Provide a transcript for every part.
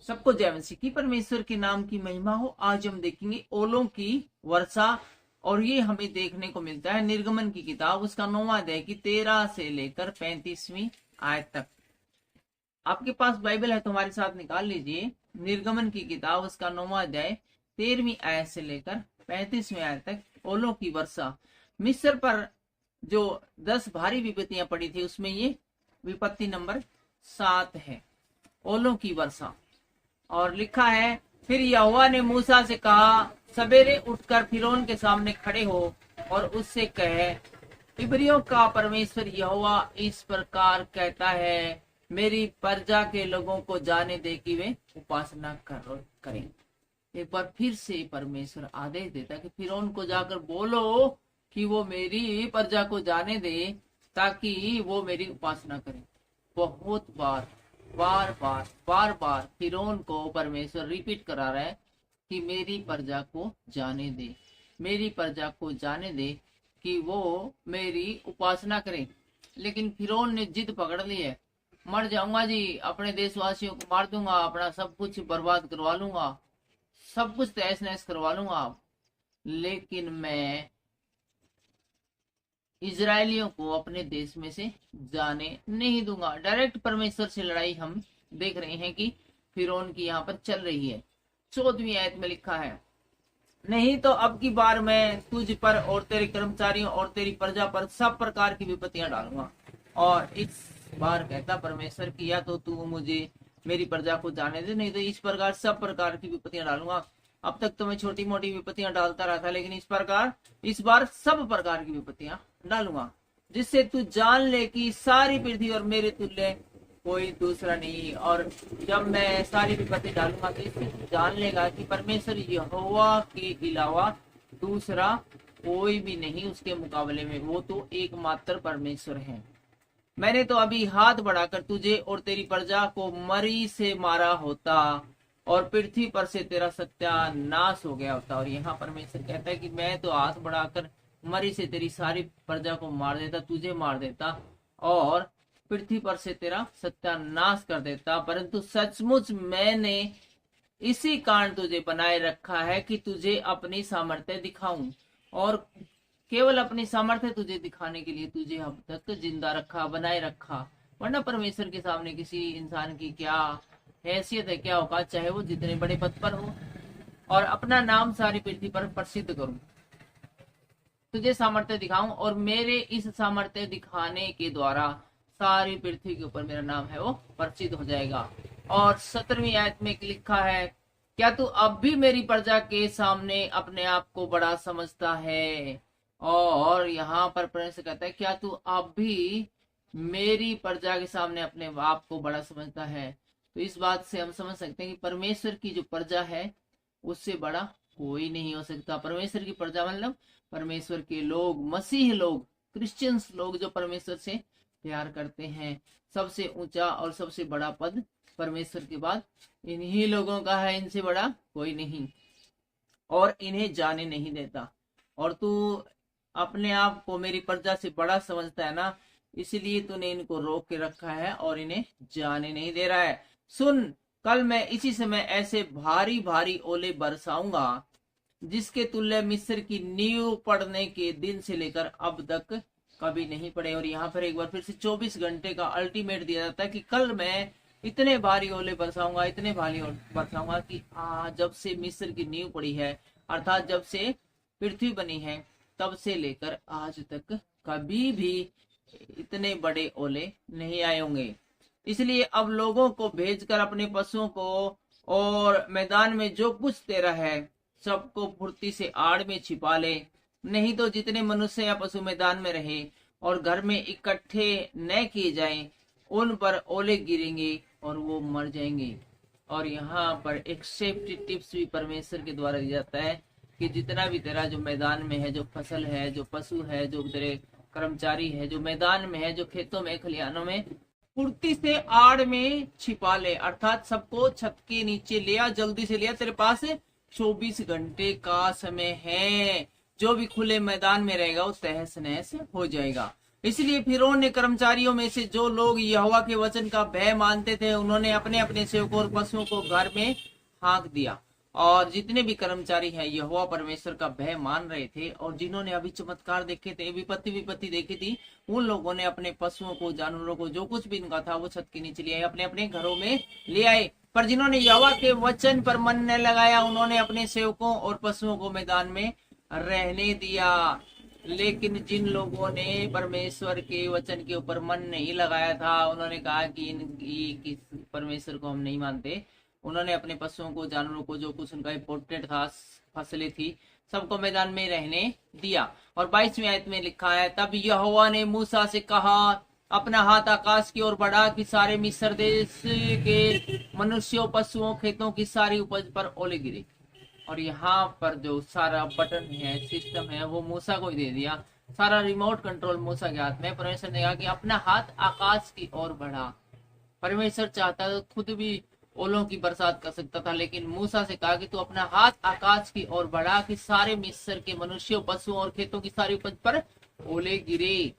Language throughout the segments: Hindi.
सबको जय मसीह की। परमेश्वर के नाम की महिमा हो। आज हम देखेंगे ओलों की वर्षा, और ये हमें देखने को मिलता है निर्गमन की किताब उसका 9वां अध्याय की 13 से लेकर 35वीं आयत तक। आपके पास बाइबल है तो हमारे साथ निकाल लीजिए। निर्गमन की किताब उसका 9वां अध्याय 13वीं आयत से लेकर 35वीं आयत तक। ओलों की वर्षा। मिस्र पर जो 10 भारी विपत्तियां पड़ी थी उसमें ये विपत्ति नंबर 7 है, ओलों की वर्षा। और लिखा है, फिर यहोवा ने मूसा से कहा, सवेरे उठकर फिरौन के सामने खड़े हो और उससे कहे, इब्रियों का परमेश्वर यहोवा इस प्रकार कहता है, मेरी प्रजा के लोगों को जाने दे कि वे उपासना करें। एक बार फिर से परमेश्वर आदेश देता है कि फिरौन को जाकर बोलो कि वो मेरी प्रजा को जाने दे ताकि वो मेरी उपासना करें। बहुत बार बार बार फिरौन को परमेश्वर रिपीट करा रहा है कि मेरी प्रजा को जाने दे, मेरी प्रजा को जाने दे कि वो मेरी उपासना करें। लेकिन फिरौन ने जिद पकड़ ली है, मर जाऊंगा जी, अपने देशवासियों को मार दूंगा, अपना सब कुछ बर्बाद करवा लूंगा, सब कुछ तहस नहस करवा लूंगा, लेकिन मैं इजरायलियों को अपने देश में से जाने नहीं दूंगा। डायरेक्ट परमेश्वर से लड़ाई हम देख रहे हैं कि फिरौन की यहाँ पर चल रही है। 14वीं आयत में लिखा है, नहीं तो अब की बार मैं तुझ पर और तेरे कर्मचारियों और तेरी प्रजा पर सब प्रकार की विपत्तियां डालूंगा। और इस बार कहता परमेश्वर कि या तो तू मुझे मेरी प्रजा को जाने दे, नहीं तो इस प्रकार सब प्रकार की विपत्तियां डालूंगा। अब तक तो मैं छोटी मोटी विपत्तियां डालता रहा था, लेकिन इस बार सब प्रकार की विपत्तियां डालूंगा, जिससे तू जान ले कि सारी पृथ्वी और मेरे तुल्य कोई दूसरा नहीं। और जब मैं सारी विपत्ति डालूंगा तो इससे तू जान लेगा कि परमेश्वर यहोवा के अलावा दूसरा कोई भी नहीं उसके मुकाबले में, वो तो एकमात्र परमेश्वर है। मैंने तो अभी हाथ बढ़ाकर तुझे और तेरी प्रजा को मरी से मारा होता और पृथ्वी पर से तेरा सत्यानाश हो गया होता। और यहाँ परमेश्वर कहता है कि मैं तो हाथ बढ़ाकर मरी से तेरी सारी प्रजा को मार देता, तुझे मार देता और पृथ्वी पर से तेरा सत्यानाश कर देता, परंतु सचमुच मैंने इसी कारण तुझे बनाए रखा है कि तुझे अपनी सामर्थ्य दिखाऊं। और केवल अपनी सामर्थ्य तुझे दिखाने के लिए तुझे अब तक जिंदा रखा, बनाए रखा। वरना परमेश्वर के सामने किसी इंसान की क्या हैसियत है, क्या औकात, चाहे वो जितने बड़े पद पर हो, और अपना नाम सारी पृथ्वी पर प्रसिद्ध करूं। तुझे सामर्थ्य दिखाऊं और मेरे इस सामर्थ्य दिखाने के द्वारा सारी पृथ्वी के ऊपर मेरा नाम है वो प्रसिद्ध हो जाएगा। और 17वीं आयत में लिखा है, क्या तू अब भी मेरी प्रजा के सामने अपने आप को बड़ा समझता है। और यहाँ पर परमेश्वर कहता है, क्या तू अब भी मेरी प्रजा के सामने अपने आप को बड़ा समझता है। तो इस बात से हम समझ सकते हैं कि परमेश्वर की जो प्रजा है उससे बड़ा कोई नहीं हो सकता। परमेश्वर की प्रजा मतलब परमेश्वर के लोग, मसीह लोग, क्रिश्चियंस लोग जो परमेश्वर से प्यार करते हैं। सबसे ऊंचा और सबसे बड़ा पद परमेश्वर के बाद इन्हीं लोगों का है, इनसे बड़ा कोई नहीं, और इन्हें जाने नहीं देता। और तू अपने आप को मेरी प्रजा से बड़ा समझता है ना, इसलिए तूने इनको रोक के रखा है और इन्हें जाने नहीं दे रहा है। सुन, कल मैं इसी समय ऐसे भारी भारी ओले बरसाऊंगा जिसके तुल्य मिस्र की नींव पड़ने के दिन से लेकर अब तक कभी नहीं पड़े। और यहाँ पर एक बार फिर से 24 घंटे का अल्टीमेट दिया जाता है कि कल मैं इतने भारी ओले बरसाऊंगा, इतने भारी बरसाऊंगा कि जब से मिस्र की नींव पड़ी है, अर्थात जब से पृथ्वी बनी है, तब से लेकर आज तक कभी भी इतने बड़े ओले नहीं आए होंगे। इसलिए अब लोगों को भेजकर अपने पशुओं को और मैदान में जो कुछ तेरा है सबको फुर्ती से आड़ में छिपा ले, नहीं तो जितने मनुष्य या पशु मैदान में रहे और घर में इकट्ठे न किए जाएं, उन पर ओले गिरेंगे और वो मर जाएंगे। और यहाँ पर एक सेफ्टी टिप्स भी परमेश्वर के द्वारा दिया जाता है कि जितना भी तेरा जो मैदान में है, जो फसल है, जो पशु है, जो तेरे कर्मचारी है, जो मैदान में है, जो खेतों में, खलिहानों में, फुर्ती से आड़ में छिपा ले, अर्थात सबको छत के नीचे लिया, जल्दी से लिया। तेरे पास 24 घंटे का समय है, जो भी खुले मैदान में रहेगा वो तहस नहस हो जाएगा। इसलिए फिरौन ने कर्मचारियों में से जो लोग यहोवा के वचन का भय मानते थे उन्होंने अपने अपने सेवकों और पशुओं को घर में हाँक दिया। और जितने भी कर्मचारी हैं यहोवा परमेश्वर का भय मान रहे थे और जिन्होंने अभी चमत्कार देखे थे, विपत्ति देखी थी, उन लोगों ने अपने पशुओं को, जानवरों को, जो कुछ भी इनका था वो छत के नीचे ले आए, अपने अपने घरों में ले आए। पर जिन्होंने यहोवा के वचन पर मन न लगाया उन्होंने अपने सेवकों और पशुओं को मैदान में रहने दिया। लेकिन जिन लोगों ने परमेश्वर के वचन के ऊपर मन नहीं लगाया था, उन्होंने कहा कि परमेश्वर को हम नहीं मानते, उन्होंने अपने पशुओं को, जानवरों को, जो कुछ उनका इम्पोर्टेंट था, फसलें थी, सबको मैदान में रहने दिया। और 22वीं आयत में लिखा है, तब यहोवा ने मूसा से कहा, अपना हाथ आकाश की ओर बढ़ा कि सारे मिस्र देश के मनुष्यों, पशुओं, खेतों की सारी उपज पर ओले गिरे। और यहाँ पर जो सारा बटन है, सिस्टम है, वो मूसा को ही दे दिया। सारा रिमोट कंट्रोल मूसा के हाथ में। परमेश्वर ने कहा कि अपना हाथ आकाश की ओर बढ़ा। परमेश्वर चाहता तो खुद भी ओलों की बरसात कर सकता था, लेकिन मूसा से कहा कि तू अपना हाथ आकाश की ओर बढ़ा कि सारे मिस्र के मनुष्यों, पशुओं और खेतों की सारी उपज पर ओले गिरे।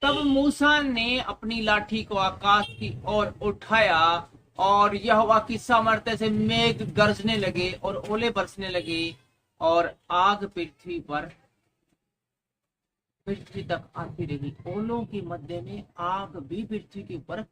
तब मूसा ने अपनी लाठी को आकाश की ओर उठाया और यहोवा की सामर्थ्य से मेघ गरजने लगे और ओले बरसने लगे और आग पृथ्वी तक आती रही। ओलों के मध्य में आग भी पृथ्वी के ऊपर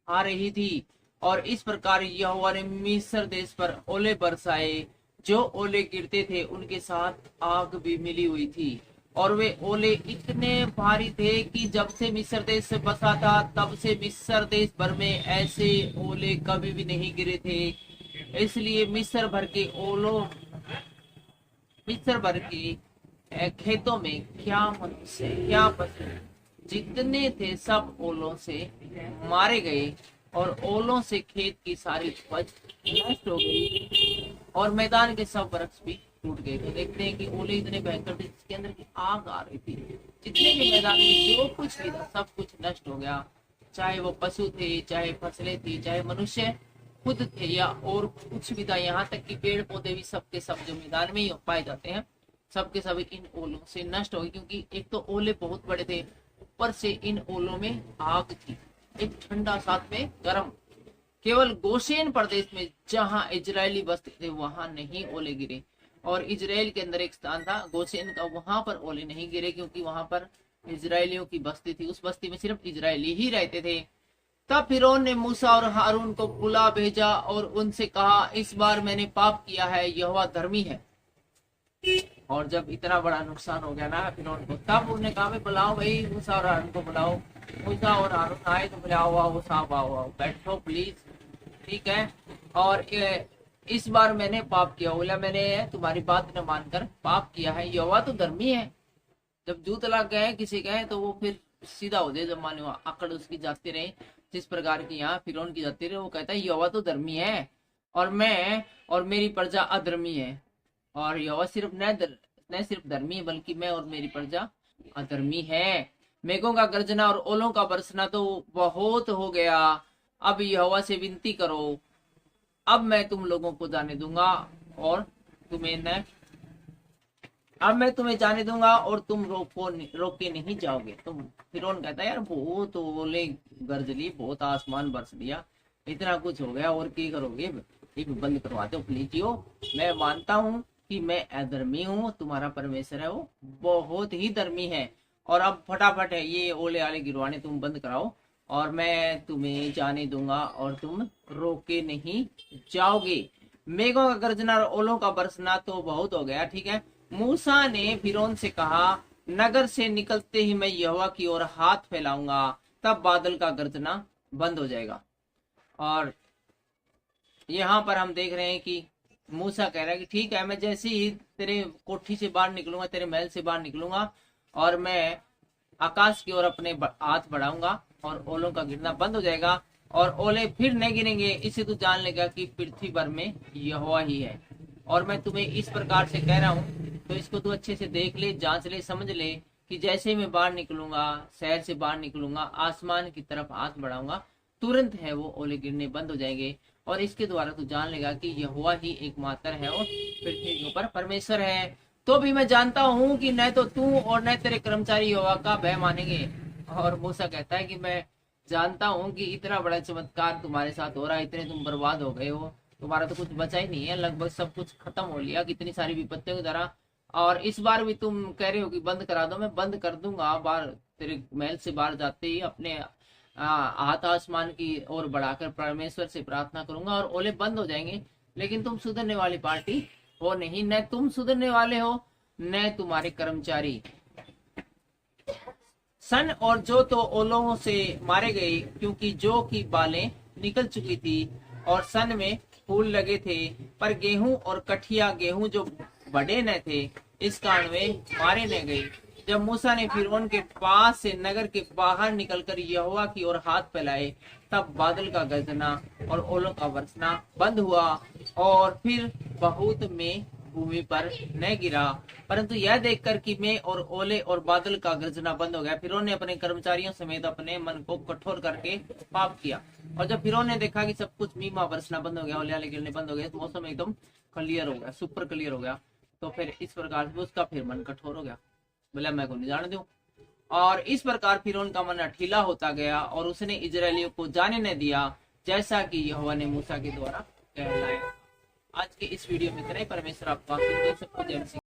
आ रही थी। और इस प्रकार यहोवा ने मिस्र देश पर ओले बरसाए। जो ओले गिरते थे उनके साथ आग भी मिली हुई थी। और वे ओले इतने भारी थे कि जब से मिस्र देश से बसा था तब से मिस्र देश भर में ऐसे ओले कभी भी नहीं गिरे थे। इसलिए मिस्र भर के खेतों में क्या मनुष्य, क्या पशु, जितने थे सब ओलों से मारे गए और ओलों से खेत की सारी उपज नष्ट हो गई और मैदान के सब वृक्ष भी टूट गए। तो देखते हैं कि ओले इतने भयंकर थे जिसके अंदर की आग आ रही थी। जितने भी मैदान में जो कुछ भी था सब कुछ नष्ट हो गया, चाहे वो पशु थे, चाहे फसलें थी, चाहे मनुष्य खुद थे या और कुछ भी था। यहाँ तक कि पेड़ पौधे भी सबके सब जो मैदान में ही पाए जाते हैं सबके सब इन ओलों से नष्ट हो गए। क्योंकि एक तो ओले बहुत बड़े थे, ऊपर से इन ओलों में आग थी, एक ठंडा साथ में गर्म। केवल गोशेन प्रदेश में जहां इजरायली बसते थे वहां नहीं ओले गिरे। और इजराइल के अंदर एक स्थान था गोशेन का, वहां पर ओले नहीं गिरे क्योंकि वहां पर इजरायलियों की बस्ती थी। उस बस्ती में सिर्फ इजरायली ही रहते थे। तब फिरौन ने मूसा और हारून को बुला भेजा और उनसे कहा, इस बार मैंने पाप किया है, यहोवा धर्मी है। और जब इतना बड़ा नुकसान हो गया ना फिरौन को, तब उन्होंने कहा, बुलाओ भाई मूसा और हारून को बुलाओ। मूसा और हारून आए तो बोले, आओ आओ साहब, आओ आओ, बैठो प्लीज, ठीक है। और इस बार मैंने पाप किया। बोला, मैंने तुम्हारी बात न मानकर पाप किया है, यहोवा तो धर्मी है। जब जूत लग गए किसी के तो वो फिर सीधा हो जाए, जब माने आकड़ उसकी जाती रहे, जिस प्रकार की यहाँ फिरौन की जाती रहे। वो कहता है यहोवा तो धर्मी है और मैं और मेरी प्रजा अधर्मी है। और यहोवा सिर्फ न सिर्फ धर्मी है बल्कि मैं और मेरी प्रजा अधर्मी है। मेघों का गर्जना और ओलों का बरसना तो बहुत हो गया। अब यहोवा से विनती करो, अब मैं तुम लोगों को जाने दूंगा और तुम्हें जाने दूंगा और तुम रोके नहीं जाओगे। तुम फिरौन कहता है, यार बहुत ओले गरजली, बहुत आसमान बरस दिया, इतना कुछ हो गया और क्या करोगे, ये बंद करवाते हो प्लीज। मैं मानता हूँ कि मैं अधर्मी हूँ, तुम्हारा परमेश्वर है वो बहुत ही धर्मी है। और अब फटाफट है ये ओले आले गिरवाने तुम बंद कराओ और मैं तुम्हें जाने दूंगा और तुम रोके नहीं जाओगे। मेघों का गर्जना और ओलों का बरसना तो बहुत हो गया, ठीक है। मूसा ने फिरौन से कहा, नगर से निकलते ही मैं यहोवा की ओर हाथ फैलाऊंगा, तब बादल का गर्जना बंद हो जाएगा। और यहाँ पर हम देख रहे हैं कि मूसा कह रहा है कि ठीक है, मैं जैसे ही तेरे कोठी से बाहर निकलूंगा, तेरे महल से बाहर निकलूंगा और मैं आकाश की ओर अपने हाथ बढ़ाऊंगा और ओलों का गिरना बंद हो जाएगा और ओले फिर नहीं गिरेंगे। इससे तू जान लेगा कि पृथ्वी भर में यहोवा ही है। और मैं तुम्हें इस प्रकार से कह रहा हूँ, तो इसको तू अच्छे से देख ले, जांच ले, समझ ले कि जैसे ही मैं बाहर निकलूंगा, शहर से बाहर निकलूंगा, आसमान की तरफ हाथ बढ़ाऊंगा, तुरंत है वो ओले गिरने बंद हो जाएंगे। और इसके द्वारा तू जान लेगा कि यहोवा ही एकमात्र है और पृथ्वी के ऊपर परमेश्वर है। तो भी मैं जानता हूँ कि न तो तू और न तेरे कर्मचारी यहोवा का भय मानेंगे। और मूसा कहता है कि मैं जानता हूँ कि इतना बड़ा चमत्कार तुम्हारे साथ हो रहा है, इतने तुम बर्बाद हो गए हो, तुम्हारा तो कुछ बचा ही नहीं है, लगभग सब कुछ खत्म हो लिया कितनी सारी विपत्तियों की तरह। और इस बार भी तुम कह रहे हो कि बंद करा दो, मैं बंद कर दूंगा। बाहर तेरे महल से बाहर जाते ही अपने हाथ आसमान की ओर बढ़ाकर परमेश्वर से प्रार्थना करूंगा और ओले बंद हो जाएंगे। लेकिन तुम सुधरने वाली पार्टी हो नहीं, न तुम सुधरने वाले हो न तुम्हारे कर्मचारी। सन और जो तो ओलों से मारे गए, क्योंकि जो की बालें निकल चुकी थी और सन में फूल लगे थे, पर गेहूं और कठिया गेहूं जो बड़े न थे, इस कारण वे मारे न गए। जब मूसा ने फिरौन के पास से नगर के बाहर निकलकर यहोवा की ओर हाथ फैलाए, तब बादल का गरजना और ओलों का बरसना बंद हुआ, और फिर बहुत में भूमि पर न गिरा। परंतु यह देखकर कि मैं और ओले और बादल का गर्जना बंद हो गया, फिरौन ने अपने कर्मचारियों समेत अपने मन को कठोर करके पाप किया। और जब फिरौन ने देखा कि सब कुछ मीमा बरसना बंद हो गया, ओले गिरने बंद हो गए, तो मौसम एकदम क्लियर हो गया, सुपर क्लियर हो गया, तो फिर इस प्रकार से उसका फिर मन कठोर हो गया, बोला मैं को नहीं जाने दूं। और इस प्रकार फिरौन का मन अठीला होता गया और उसने इजरायलियों को जाने न दिया, जैसा कि यहोवा ने मूसा के द्वारा कहलाया। आज के इस वीडियो में इतना ही। परमेश्वर आपको आशीष दे। सबको जय मसीह।